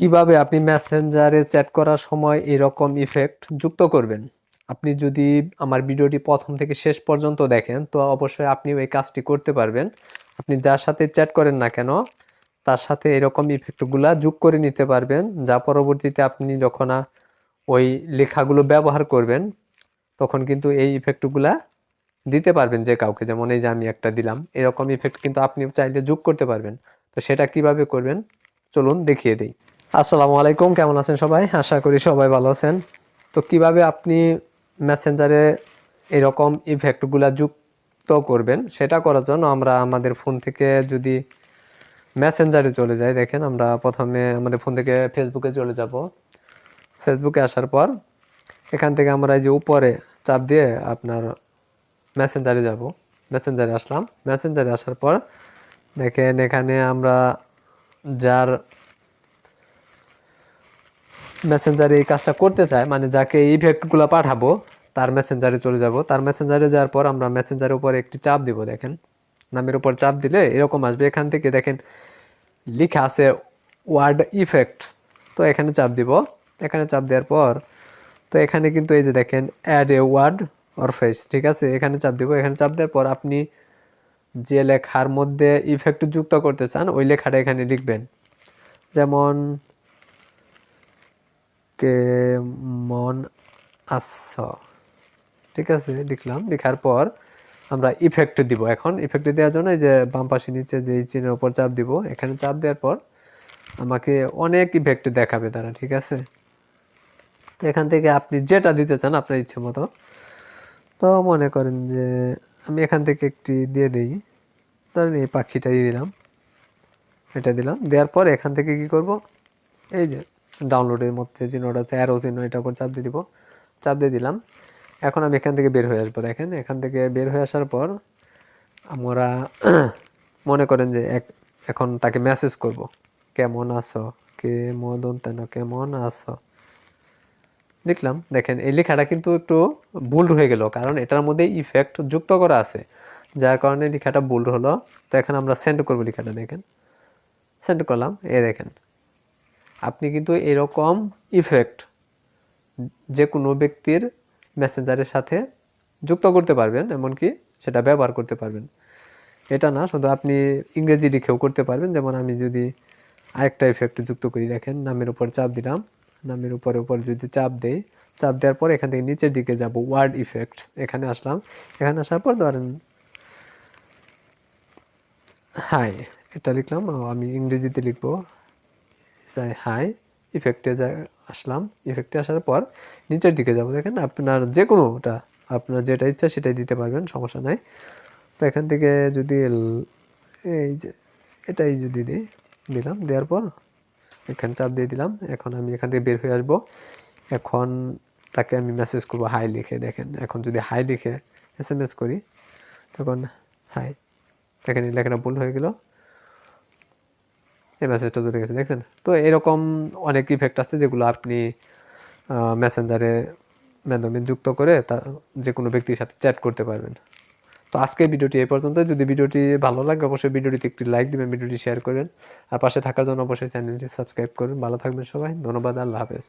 কিভাবে আপনি মেসেঞ্জারে চ্যাট করার সময় এরকম ইফেক্ট যুক্ত করবেন? আপনি যদি আমার ভিডিওটি প্রথম থেকে শেষ পর্যন্ত দেখেন তো অবশ্যই আপনি এই কাজটি করতে পারবেন। আপনি যার সাথে চ্যাট করেন না কেন তার সাথে এরকম ইফেক্টগুলা যোগ করে নিতে পারবেন, যা পরবর্তীতে আপনি যখন ওই লেখাগুলো ব্যবহার করবেন তখন কিন্তু এই ইফেক্টগুলা দিতে পারবেন যে কাউকে। যেমন এই যে আমি একটা দিলাম, এরকম ইফেক্ট কিন্তু আপনি চাইলে যোগ করতে পারবেন। তো সেটা কিভাবে করবেন চলুন দেখিয়ে দিই। আসসালামু আলাইকুম, কেমন আছেন সবাই? আশা করি সবাই ভালো আছেন। তো কিভাবে আপনি মেসেঞ্জারে এরকম ইফেক্টগুলা যুক্ত করবেন সেটা করার জন্য আমরা আমাদের ফোন থেকে যদি মেসেঞ্জারে চলে যাই, দেখেন আমরা প্রথমে আমাদের ফোন থেকে ফেসবুকে চলে যাব। ফেসবুকে আসার পর এখান থেকে আমরা এই যে উপরে চাপ দিয়ে আপনার মেসেঞ্জারে যাব। মেসেঞ্জারে আসলাম, মেসেঞ্জারে আসার পর দেখেন এখানে আমরা যার মেসেঞ্জারে এই কাজটা করতে চায়, মানে যাকে এই ইফেক্টগুলো পাঠাবো তার মেসেঞ্জারে চলে যাব। তার মেসেঞ্জারে যাওয়ার পর আমরা মেসেঞ্জারের উপরে একটি চাপ দিব। দেখেন নামের উপর চাপ দিলে এরকম আসবে। এখান থেকে দেখেন লেখা আছে ওয়ার্ড ইফেক্টস, তো এখানে চাপ দিব। এখানে চাপ দেওয়ার পর তো এখানে কিন্তু এই যে দেখেন add a word or face, ঠিক আছে, এখানে চাপ দিব। এখানে চাপ দেওয়ার পর আপনি যে লেখার মধ্যে ইফেক্ট যুক্ত করতে চান ওই লেখাটা এখানে লিখবেন। যেমন কেমন আছো, ঠিক আছে, লিখলাম। লেখার পর আমরা ইফেক্ট দিব। এখন ইফেক্ট দেওয়ার জন্য এই যে বাম পাশে নিচে যে চিহ্নের উপর চাপ দিব। এখানে চাপ দেওয়ার পর আমাকে অনেক ইফেক্ট দেখাবে তারা, ঠিক আছে। তো এখান থেকে আপনি যেটা দিতে চান আপনার ইচ্ছে মতো, তো মনে করেন যে আমি এখান থেকে একটি দিয়ে দিই, ধরেন এই পাখিটা দিয়ে দিলাম, এটা দিলাম। দেওয়ার পর এখান থেকে কি করব, এই যে ডাউনলোডের মধ্যে চিহ্নটা আছে অ্যারো চিহ্ন, এটার উপর চাপ দিয়ে দিব। চাপ দিয়ে দিলাম। এখন আমি এখান থেকে বের হয়ে আসবো। দেখেন এখান থেকে বের হয়ে আসার পর আমরা মনে করেন যে এখন তাকে মেসেজ করব, কেমন আছো, কে মদন তেন কেমন আছো লিখলাম। দেখেন এই লেখাটা কিন্তু একটু ভুল হয়ে গেল, কারণ এটার মধ্যে ইফেক্ট যুক্ত করা আছে, যার কারণে লেখাটা ভুল হলো। তো এখন আমরা সেন্ড করব লেখাটা। দেখেন সেন্ড করলাম। দেখেন আপনি কিন্তু এরকম ইফেক্ট যে কোনো ব্যক্তির মেসেঞ্জারের সাথে যুক্ত করতে পারবেন, এমনকি সেটা ব্যবহার করতে পারবেন। এটা না, শুধু আপনি ইংরেজি লিখেও করতে পারবেন। যেমন আমি যদি আরেকটা ইফেক্ট যুক্ত করি, দেখেন নামের উপর চাপ দিলাম, নামের উপর যদি চাপ দেই, চাপ দেওয়ার পর এখান থেকে নিচের দিকে যাব, ওয়ার্ড ইফেক্টস, এখানে আসলাম। এখানে আসার পর ধরেন হাই, এটা লিখলাম। আমি ইংরেজিতে লিখবো হাই। ইফেক্টে আসলাম। ইফেক্টে আসার পর নিচের দিকে যাব। দেখেন আপনার যে কোনোটা, আপনার যেটা ইচ্ছা সেটাই দিতে পারবেন, সমস্যা নাই। তো এখান থেকে যদি এই যে এটাই যদি দিলাম, দেওয়ার পর এখানে চাপ দিয়ে দিলাম। এখন আমি এখান থেকে বের হয়ে আসবো। এখন তাকে আমি মেসেজ করবো হাই লিখে। দেখেন এখন যদি হাই লিখে SMS করি তখন হাই, দেখেন এই লেখাটা ভুল হয়ে গেল, এই মেসেজটা চলে গেছে, দেখছেন। তো এরকম অনেক ইফেক্ট আছে যেগুলো আপনি মেসেঞ্জারে মাধ্যমে যুক্ত করে তা যে কোনো ব্যক্তির সাথে চ্যাট করতে পারবেন। তো আজকের ভিডিওটি এই পর্যন্ত। যদি ভিডিওটি ভালো লাগে অবশ্যই ভিডিওটিতে একটি লাইক দিবেন, ভিডিওটি শেয়ার করবেন, আর পাশে থাকার জন্য অবশ্যই চ্যানেলটি সাবস্ক্রাইব করবেন। ভালো থাকবেন সবাই, ধন্যবাদ, আল্লাহ হাফেজ।